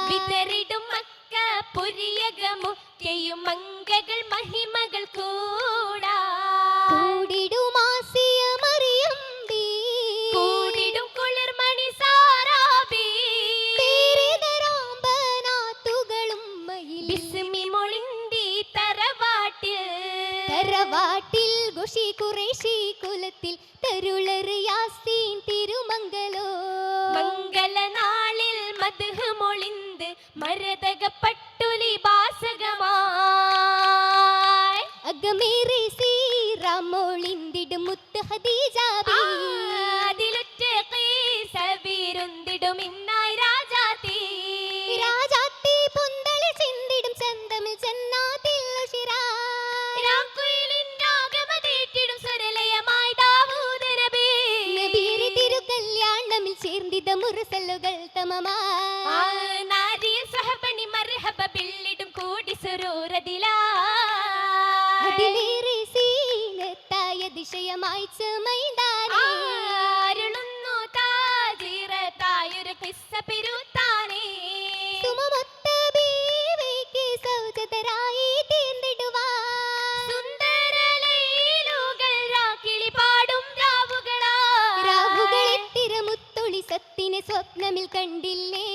വിതറിടും Mecca പുരിയകമൊക്കെയും മംഗകൾ മഹിമകൾ കൂടാ കൂടിടുമാസിയ മറിയമ്പി കൂടിടും കുളിർമണി സാറാബി പേരിതരാമ്പനാത്തുകളും മയിൽ ബിസ്മി മൊളിന്തി തറവാട്ടിൽ ഗുഷി ഖുറൈശി കുലത്തിൽ തരുളർ യാസീൻ തിരുമംഗലോ മംഗളനാളിൽ മദ്ഹ് മൊളിന്ത് മരതകപ്പട്ടുലി ബാസകമായി അഗമേറെ സീറാമൊളിന്തിടും മുത്ത് ഖദീജാബി അതിലുറ്റ ഖീസവിരുന്തിടും ഇന്നായി രാജാത്തി രാജാത്തി പൊന്തളി ചിന്തിടും ചന്തമിൽ ജന്നാത്തിൽ ഉശിരാ രാക്കുയിലിന്നാഗമതേറ്റിടും സ്വരലയമായി ദാവൂദ് നബി നബിയുടെ തിരുകല്യാണമിൽ ചേർന്നിത മുറസലുകൾ തമമായി നാരിയ സഹബണി മർഹബ ബില്ലിടും കൂടി സുരൂരദിലാ അതിലേറെ സീനത്തായ ദിശയമായി ചമൈതാനേ അരുളുന്നു താജിറത്തായൊരു ഖിസ്സ പെരുത്താനേ സുമമൊത്ത ബീവിക്ക് സൗജതരായി തീർന്നിടുവാൻ സുന്ദരലൈലുകൾ രാക്കിളി പാടും രാവുകളെത്തിര മുത്തൊളി സത്തിനെ സ്വപ്നമിൽ കണ്ടില്ലേ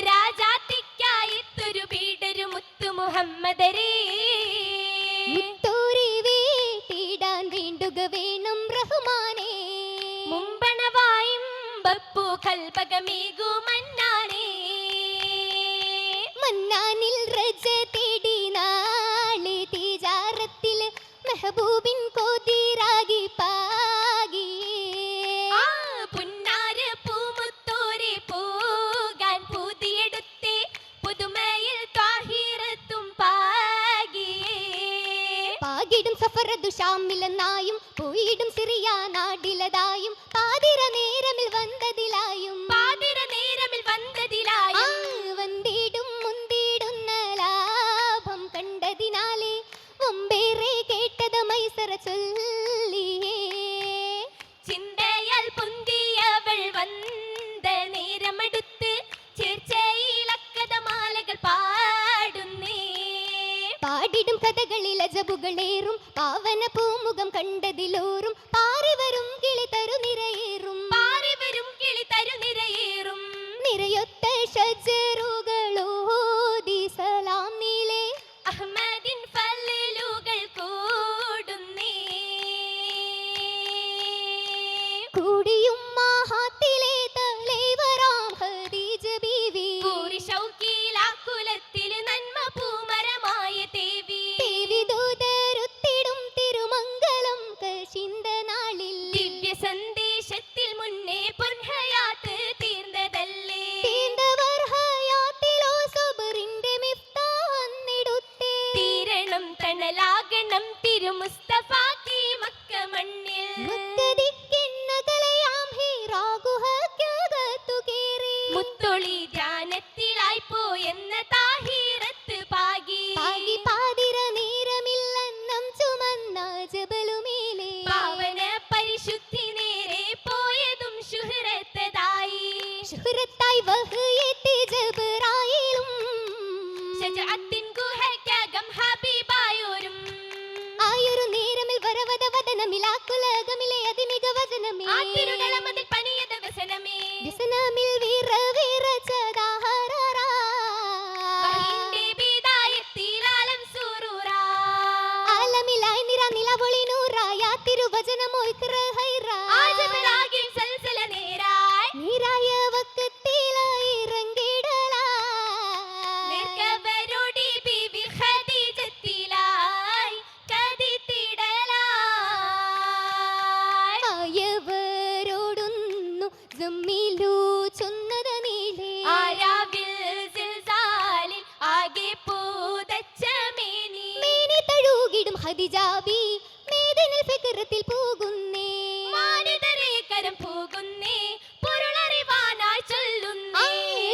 രാജാത്തിക്കായി തുരുപീടൊരു മുത്തു മുഹമ്മദരേ മുത്തോരി വീട്ടിടാൻ വേണ്ടുക വേണം റഹ്മാനേ മുമ്പണവായും ബപ്പു കൽപകമീകു മന്നാനേ മന്നാനിൽ റജ തേടി നാളെ തീജാറത്തിൽ മെഹബൂബിൻ കോതിരാകി പാകിയേ പുന്നാര പൂമുത്തോരെ പോകാൻ പുതിയെടുത്തേ പുതുമയിൽ താഹിറത്തും പാകിയേ പാകിടും സഫറദു ഷാമിലെന്നായും പോയിടും സിറിയ നാടിലതായും പാതിര നേരമിൽ വന്നതിലായും വന്നിടും മുന്തിടുന്ന ലാഭം കണ്ടതിനാലേ മുമ്പേറെ കേട്ടത് മൈസറ ചൊല്ലിയേ ചിന്തയാൽ പൊന്തിയവൾ വന്ന നേരമെടുത്ത് ചേർച്ചയിലക്കത മാലകൾ പാടുന്നേ പാടിടും കഥകളിൽ അജബുകളേറും പാവന പൂമുഖം കണ്ടതിലോറും പാറിവരും കിളി തരുനിരയേറും നിരയൊത്ത ഷജറുകളോതി സലാം നീലേ അഹ്മദിൻ ഫല്ലുകൾ കൂടുന്നേ കൂടിയും മാഹാത്തിലെ തലൈവരാം ഖദീജ ബീവി കൂരി ശൗക്കിലാക്കുലത്തിൽ നന്മ പൂമരമായ ദേവി ദൂതരുത്തിടും തിരുമംഗളം കശിന്ത നാളിൽ ദിവ്യ സന്ദേശത്തിൽ മുന്നേ പൊൻഹയാത്ത് തീർന്നതല്ലേ തീർന്നവർ ഹയാത്തിലോ സബറിന്റെ മിഫ്താഹ് വന്നിടുത്തേ തീരണം തണലാകണം തിരുമുസ്തഫാക്കി മക്ക മണ്ണിൽ മുത്തദിക്കിന്നകലയാം ഹീറാ ഗുഹയ്ക്കകത്തു കേറി മുത്തൊളി ധ്യാനത്തിലായി പോയെന്ന താഹിറത്ത് പാകി പാതിര നേരമില്ലെന്നം ചുമന്ന ജബലുമേലേ പാവന പരിശുദ്ധി നേരെ പോയതും ശുഹ്റത്തതായി ശുഹ്റത്തായി വഹ്യെത്തി ജബ്രായിലും ശജഅത്തിൻ ഗുഹയ്ക്കകം ഹബീബായോരും ആയൊരു നേരമിൽ വരവത വദനമിലാക്കുലകമിലെ അതിമിക വചനമേ ആ തിരുകളമതിൽ പണിയത വ്യസനമേ വ്യസനമിൽ വീറ ചദാഹറാ വഹിന്റെ ബിദായത്തിലാലം സൂറൂറാ ആലമിലായി നിലവൊളി നൂറായ തിരുവചനമോയ്ക്ക് ഹൈറാ ആജബലാകിൻ സൽസല നേരായി നീരായ വക്കത്തിലായി ഇറങ്ങിടലാ നേർക്കവരോടി ബീവി ഖദീജത്തിലായി കദിത്തിടലായി ആയവരോടൊന്നു ജമ്മീലു ചൊന്നത് നീലേ ആരാവിൽ സിൽസാലിൽ ആകെ പൂതച്ച മേനി മേനി തഴുകിടും ഖദീജാബി മേദിനിൽ ഫിക്രത്തിൽ പോകുന്നേ മാനിതരെ കരം പോകുന്നേ പൊരുളറിവാനായി ചൊല്ലുന്നേ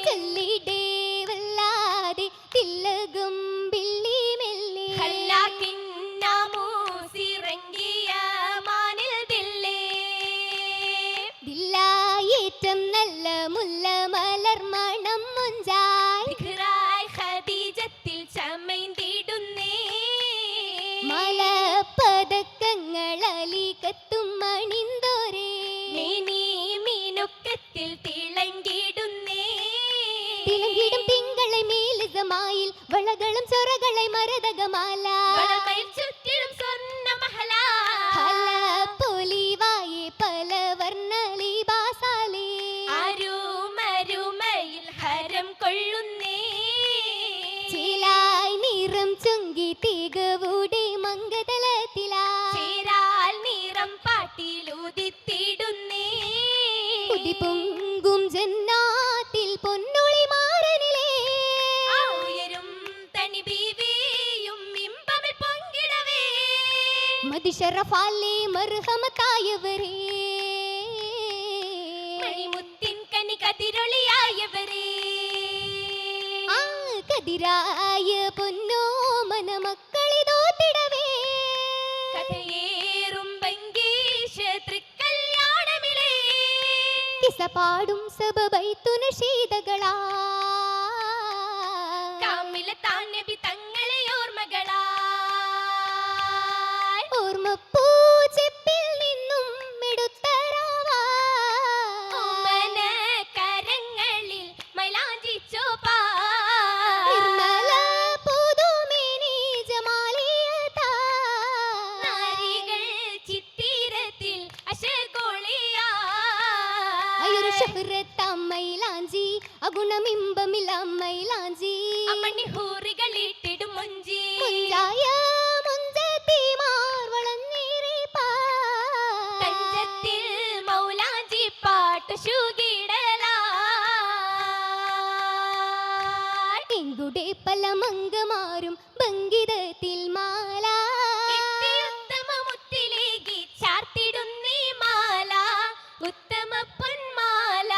ചൊല്ലിടേ വല്ലാതെ തില്ലകും ബില്ലി മെല്ലെ ഹല്ലാക്കിൻ നാമൂസിറങ്ങിയ മാനിൽ ദില്ലേ ദില്ലായേറ്റം നല്ല മുല്ല മലർ മണം മുഞ്ചായി വിളങ്ങിടും തിങ്കളെ മേലിസമായിൽ വളകളും ചൊറകളെ മരതകമാല വളമയിൽ ചുറ്റിലും സ്വർണ്ണമഹല ഹല പൊലിവായെ പല വർണ്ണലിബാസാലേ അരുമരുമയിൽ ഹരം കൊള്ളുന്നേ ചിലായി നിറം ചുങ്കി തികവുടെ മംഗതലത്തിലാ ചേരാൽ നിറം പാട്ടിലൂതിത്തിടുന്നേ പൊങ്കും ജന്നാത്തിൽ പൊന്നൊളി മാറനിലേ ആ ഉയരും തനി ബീവിയും ഇമ്പമിൽ പൊങ്കിടവേ മദിശറഫാലേ മർഹമത്തായവരേ മണിമുത്തിൻ കനി കതിരൊളിയായവരേ ആ കതിരായ പൊന്നോ മനമക്കളിതോത്തിടവേ കഥയേറും ബംഗീഷ തൃക്കല്യാണമിലേ കിസപാടും സബബൈത്തുന ശീതകളാ കാമില താനബി തങ്ങളെ ഓർമ്മകളാ ഓർമ്മപ്പൂ ചെപ്പിൽ നിന്നും എടുത്തരാവാ ഓമന കരങ്ങളിൽ മൈലാഞ്ചി ചോപ്പാ നിർമ്മല പുതുമേനി ജമാലിയതാ നാരികൾ ചിത്തിരത്തിൽ അശകോളിയാ അയൊരു ഷഹ്റത്താം മൈലാഞ്ചി അഗുണമിമ്പമില്ലാം മൈലാഞ്ചി അമ്മണി ഹൂറികളിട്ടിടും മുഞ്ചി മുഞ്ചായ മുഞ്ചത്തിമാർ വളഞ്ഞിരിപ്പാ തഞ്ചത്തിൽ മൗലാഞ്ചി പാട്ട് ശുകിടലാ എങ്കുടെ പല മംഗമാരും ഭംഗിതത്തിൽ മാല ഉത്തമ മുത്തിലേകി ചാർത്തിടുന്നീ മാല ഉത്തമ പൊന്മാല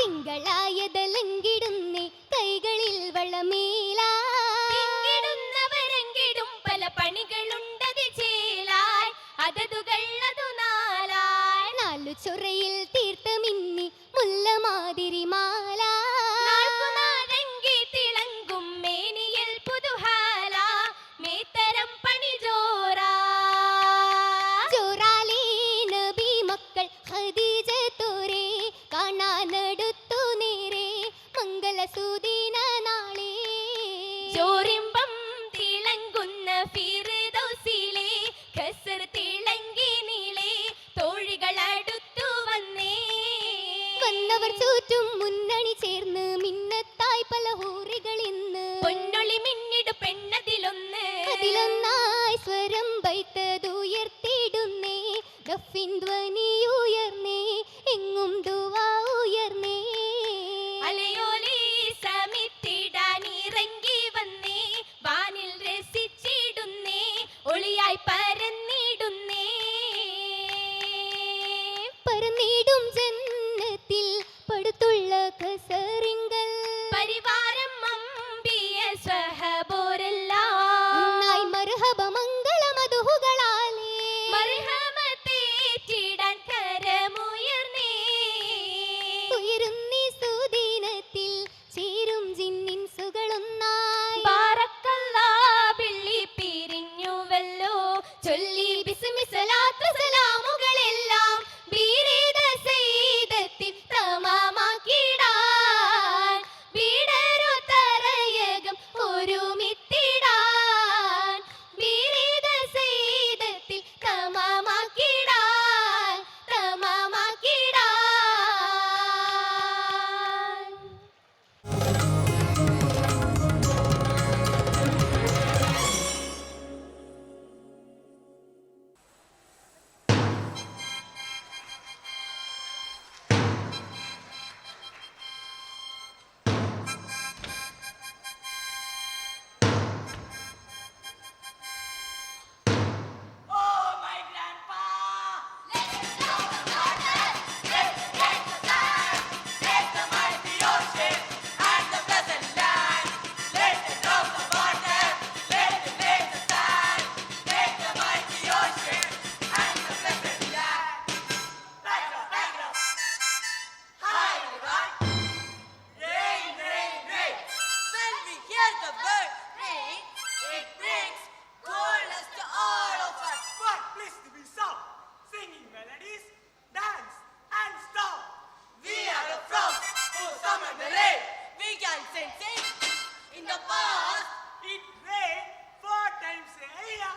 തിങ്കളായതലങ്കിടുന്നേ കൈകളിൽ വളമേല തിങ്ങിടുന്നവരെങ്കിടും പല പണികളുണ്ടത് ചേലായി അതതുകൾ അതു നാലായി നാലു ചൊറയിൽ തീർത്ഥമിന്നി മുല്ലമാതിരി മാല നാൾക്കുനാലങ്കി തിളങ്ങും മേനിയിൽ പുതുഹാല മേത്തരം പണി ജോറാ ജോറാലേ നബി മക്കൾ ഖദീജത്തോരെ കാണാനടുത്തു നേരെ മംഗലസൂദിന നാളെ ജോറിമ്പം തിളങ്ങുന്ന ഫിർദൗസിലെ കസർ തിളങ്ങി നീളെ തോഴികൾ അടുത്തു വന്നേ വന്നവർ ചുറ്റും മുന്നണി ചേർന്ന് മിന്നത്തായി പല ഹൂറികൾ ഇന്ന് പൊന്നൊളി മിന്നിടു പെണ്ണതിലൊന്ന് അതിലൊന്നായി സ്വരം ബൈത്തതുയർത്തിടുന്നേ ഗഫിൻ ധ്വനി ഉയർന്നേ എങ്ങും ദുആ ഉയർന്നേ അലയോലി സമിത്തിടാൻ ഇറങ്ങി വന്നേ In the past, it rained 4 times a year.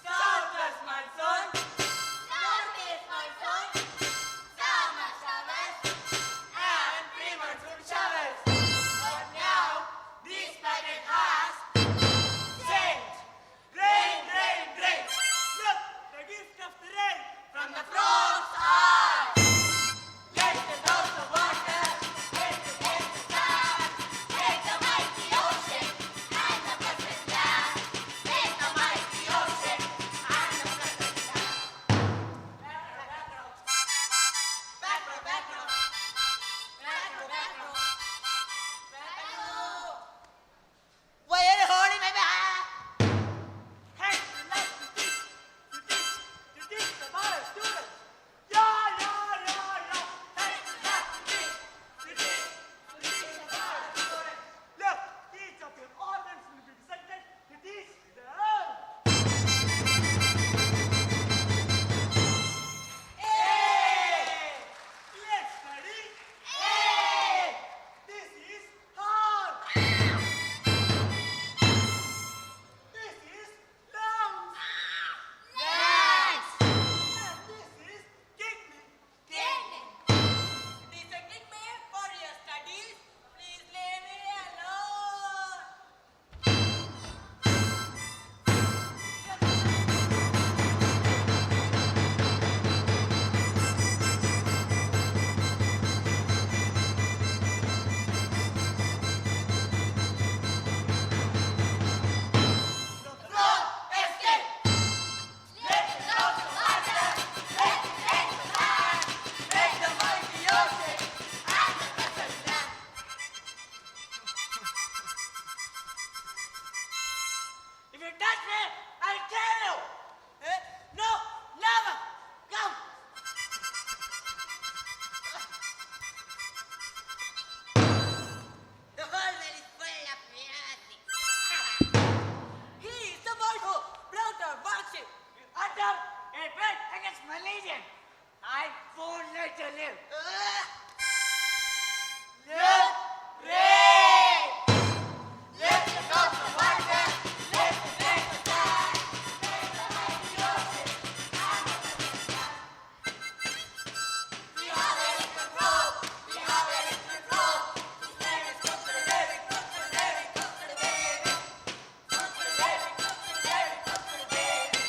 Southwest monsoon, northeast monsoon, summer showers, and pre-monsoon showers. But now, this planet has changed. Rain, rain, rain. Look, the gift of the rain from the frog's eye. Let the drops of water get the sky. Make the mighty ocean and the pleasant land. Make the mighty ocean and the pleasant land. Back row, back row. Back row, back row. Back row. Why are you holding my back? Hey, you like to teach. You teach the modern students. Yeah, yeah, yeah, yeah. Hey, you like to teach. You teach the modern students. Look, each of your organs will be dissected to teach them. Hey! Let's study. Hey! This is heart. This is lungs. Lungs. And this is kidney. Kidney. Dissecting me for your studies. Please leave me alone. The frog escaped. Let the drops of water let the land. Make the mighty ocean and the pleasant land. If you touch me, I'll kill you. No, never. Come. The whole world is full of music. He is the boy who brought our worship. You utter a bet against my legion. I won't let you live. Let rain. Let the drops of water. Let the rain die. Make the mighty ocean and the pleasant land. We have electric rope. We have electric rope. His name is Cooked David. Cooked David. Cooked David. Cooked David. Cooked David. Cooked David.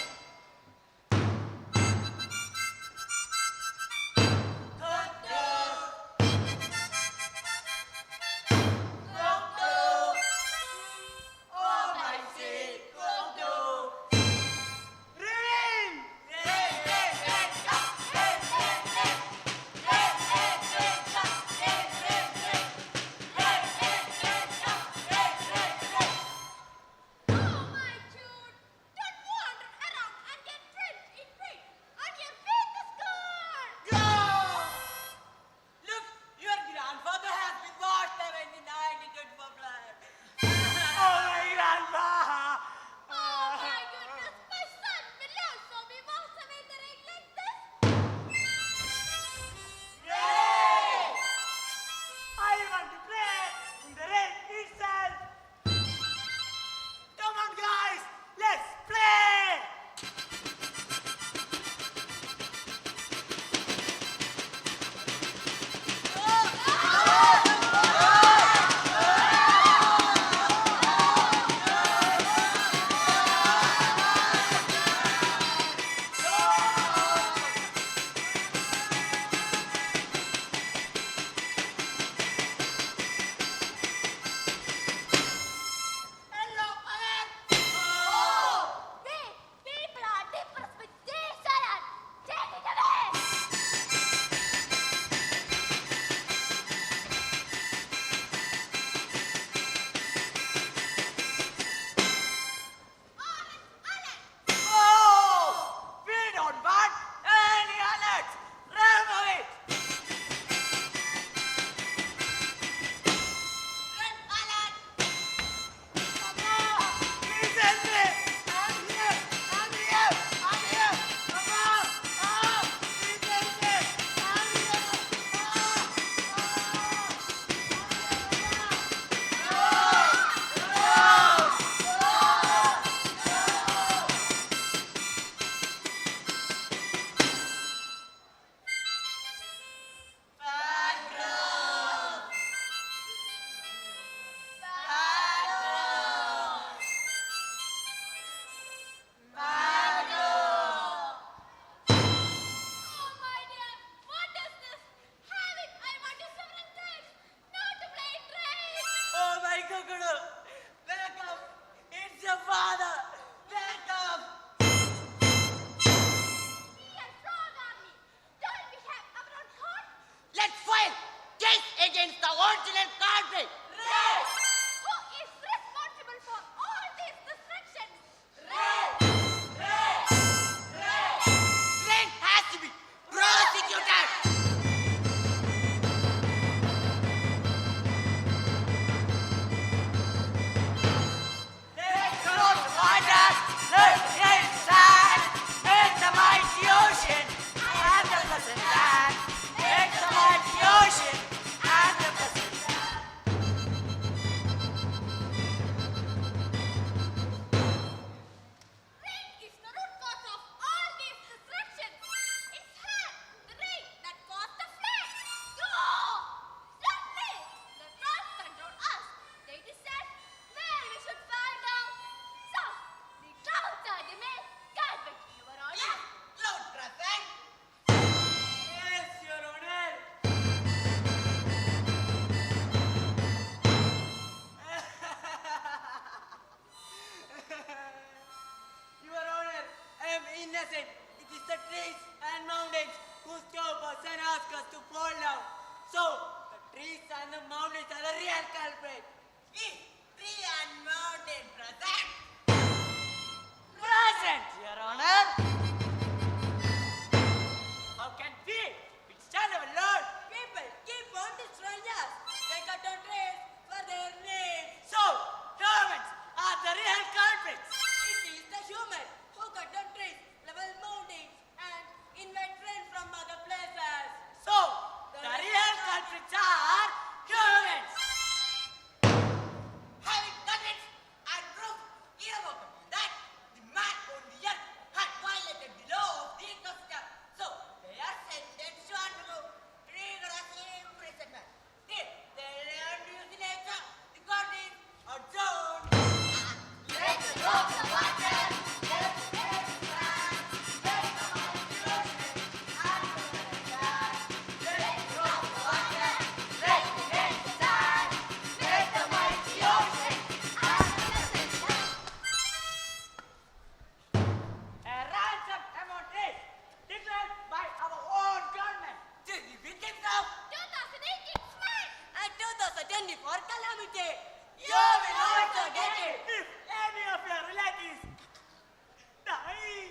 Thunder. Guru. Wake up. It's your father. Wake up. Let's file case against the original culprit. Who is responsible for all these destructions? Rain has to be prosecuted. Let's go to water. Let's get sad. Make the mighty ocean and the pleasant land. Make the mighty ocean and the pleasant land. Rain is the root cause of all these destructions. It's her, the rain, that caused the flood. No! Suddenly, the frogs control us. They decide where we should fall down. So, the clouds are the main culprit, Your Honor. Lord Present. Yes, Your Honor. Your Honor, I am innocent. It is the trees and mountains who stop us and ask us to fall down. So, the trees and the mountains are the real culprit. Tree and mountain present. Present, Your Honor. How can we withstand our Lord? People keep on destroying us. They cut down trees for their needs. So, humans are the real culprits. It is the human who cut down trees, level mountains, and invite rain from other places. So, the real culprits are humans. Having done it and proved irrevocably that the man on the earth had violated the law of the ecosystem. So, they are sentenced to undergo rigorous imprisonment. Till they learn to use the nature, the goddess, or zone. Let's rock the water. Let's make the land. Let's come out the ocean. And the land. Let's rock the water. Let's make the land. Let the mighty ocean and the pleasant land. A ransom amount is declared by our own government. The victims of 2018 flood. and 2024 calamity. You will also get it if any of your relatives die.